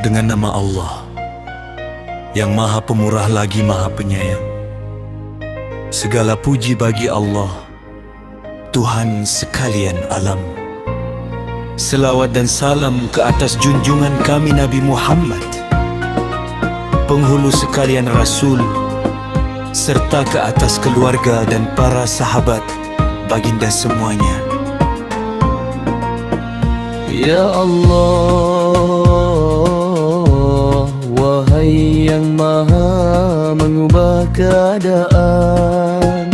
Dengan nama Allah yang Maha Pemurah lagi Maha Penyayang. Segala puji bagi Allah, Tuhan sekalian alam. Selawat dan salam ke atas junjungan kami Nabi Muhammad, penghulu sekalian Rasul, serta ke atas keluarga dan para sahabat baginda semuanya. Ya Allah, wahai yang maha mengubah keadaan,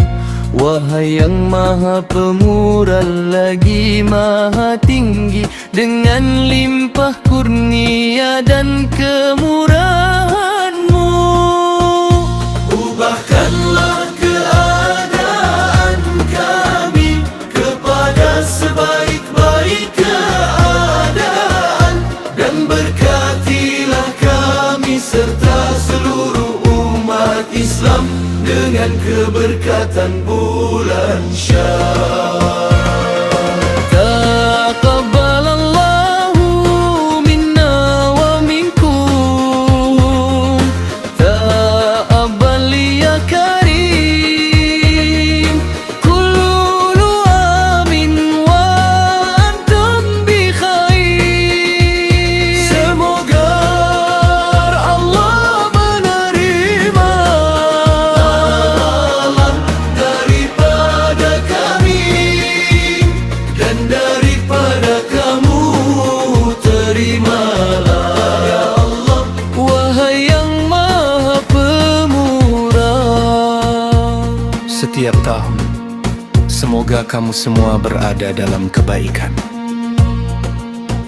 wahai yang maha pemurah lagi maha tinggi, dengan limpah kurnia dan kemurahan-Mu, ubahkanlah keadaan kami kepada sebaik-baik keadaan, dan berkatilah kami serta seluruh umat Islam dengan keberkatan bulan Syawal. Taqabbalallahu minna wa minkum, taqabbal ya karim, kullu amin wa antum bi khair. Semoga Allah menerima amalan daripada kami, dan daripada kamu terimalah ya Allah, wahai yang maha pemurah. Setiap tahun, semoga kamu semua berada dalam kebaikan.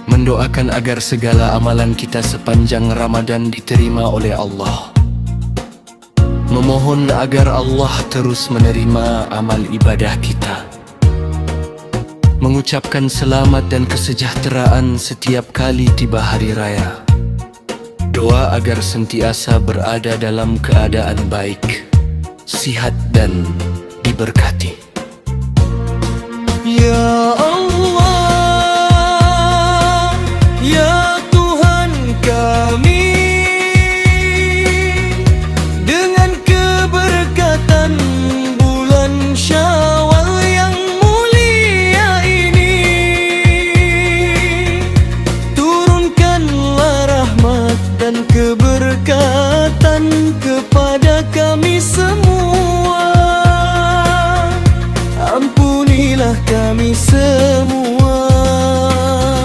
Mendoakan agar segala amalan kita sepanjang Ramadan diterima oleh Allah. Memohon agar Allah terus menerima amal ibadah kita. Mengucapkan selamat dan kesejahteraan setiap kali tiba hari raya. Doa agar sentiasa berada dalam keadaan baik, sihat dan diberkati. Ya Allah, ya Tuhan kami, dengan keberkatan bulan Syawal yang mulia ini, turunkanlah rahmat dan keberkatan kepada kami semua. Ampunilah kami semua,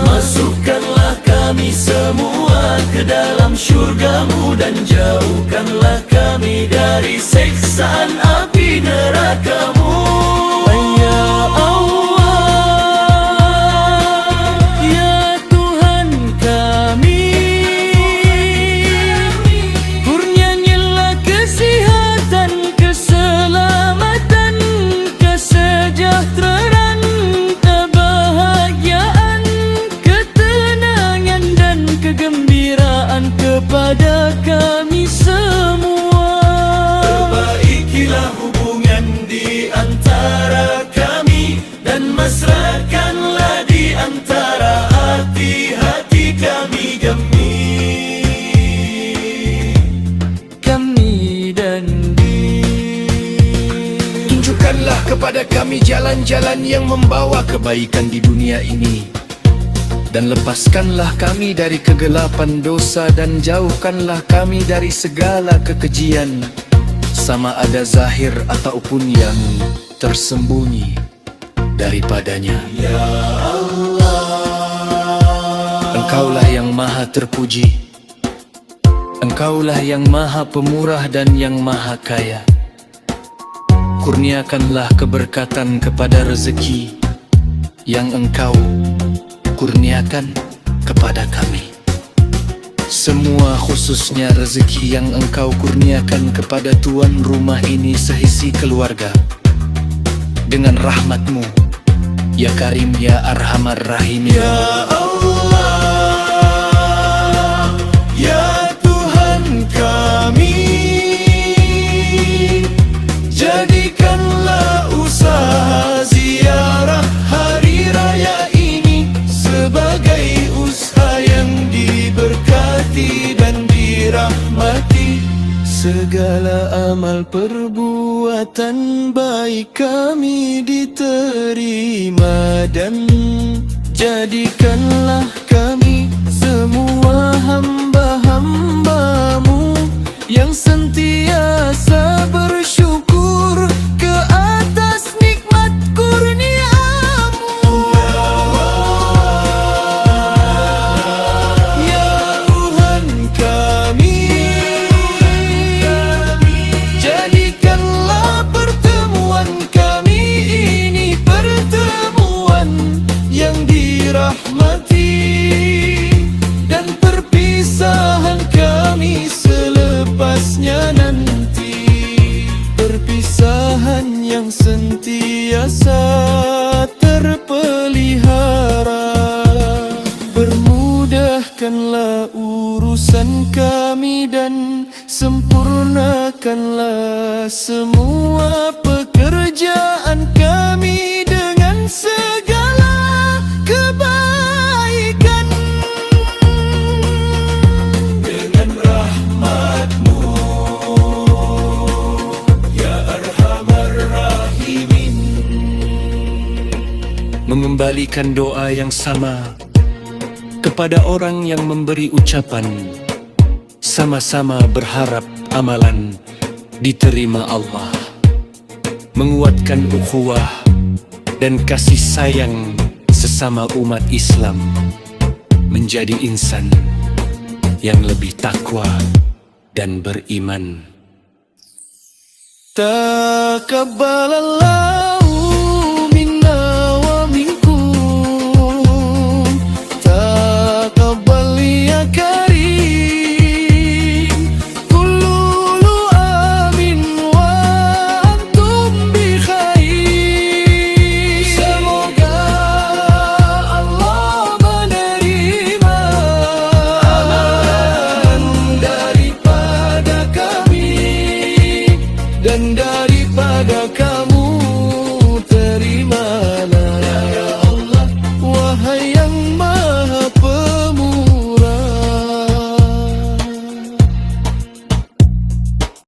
masukkanlah kami semua ke dalam syurga-Mu, dan jauhkanlah kami dari siksaan api neraka-Mu. Ya Allah, ya Tuhan kami, kurniakanlah kesihatan, keselamatan, kesejahteraan, kebahagiaan, ketenangan dan kegembiraan kepada kami semua. Perbaikilah hubungan di antara kami, dan mesrakanlah di antara hati-hati kami dan Tunjukkanlah kepada kami jalan-jalan yang membawa kebaikan di dunia ini, dan lepaskanlah kami dari kegelapan dosa, dan jauhkanlah kami dari segala kekejian, sama ada zahir ataupun yang tersembunyi daripadanya. Ya Allah, Engkaulah yang maha terpuji, Engkaulah yang maha pemurah dan yang maha kaya. Kurniakanlah keberkatan kepada rezeki yang Engkau kurniakan kepada kami. Semua khususnya rezeki yang Engkau kurniakan kepada tuan rumah ini seisi keluarga, dengan rahmat-Mu, ya Karim, ya Arhamar Rahimin. ya Allah, ya Tuhan kami, jadikanlah usaha ziarah hari raya ini sebagai usaha yang diberkati segala amal perbuatan baik kami diterima, dan jadikanlah kami semua hamba-hambamu yang sentiasa bersyukur ke atas nikmat kurniamu. Ya Tuhan kami, jadikanlah pertemuan kami ini pertemuan yang dirahmati, dan perpisahan kami selepasnya nanti perpisahan yang sentiasa terpelihara. Permudahkanlah urusan kami dan sempurnakanlah semua pekerjaan kami dengan segala kebaikan. Dengan rahmat-Mu, Ya Arhamar Rahimin. Mengembalikan doa yang sama kepada orang yang memberi ucapan, sama-sama berharap amalan diterima Allah. Menguatkan ukhuwah dan kasih sayang sesama umat Islam, menjadi insan yang lebih takwa dan beriman. Taqabbalallah